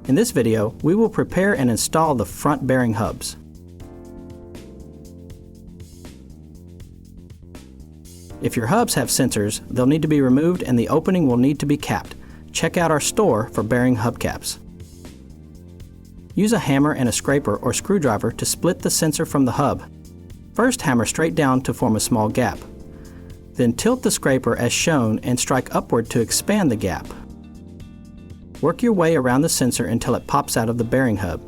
In this video, we will prepare and install the front bearing hubs. If your hubs have sensors, they'll need to be removed and the opening will need to be capped. Check out our store for bearing hubcaps. Use a hammer and a scraper or screwdriver to split the sensor from the hub. First, hammer straight down to form a small gap. Then tilt the scraper as shown and strike upward to expand the gap. Work your way around the sensor until it pops out of the bearing hub.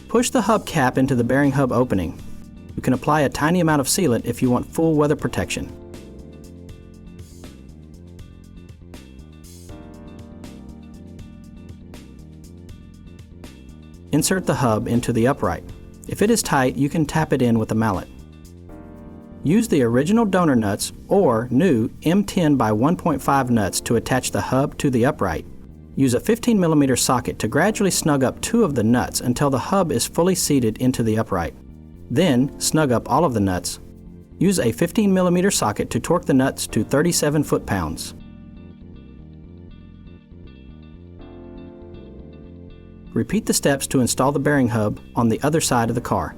Push the hub cap into the bearing hub opening. You can apply a tiny amount of sealant if you want full weather protection. Insert the hub into the upright. If it is tight, you can tap it in with a mallet. Use the original donor nuts or new M10 by 1.5 nuts to attach the hub to the upright. Use a 15mm socket to gradually snug up 2 of the nuts until the hub is fully seated into the upright. Then, snug up all of the nuts. Use a 15mm socket to torque the nuts to 37 foot-pounds. Repeat the steps to install the bearing hub on the other side of the car.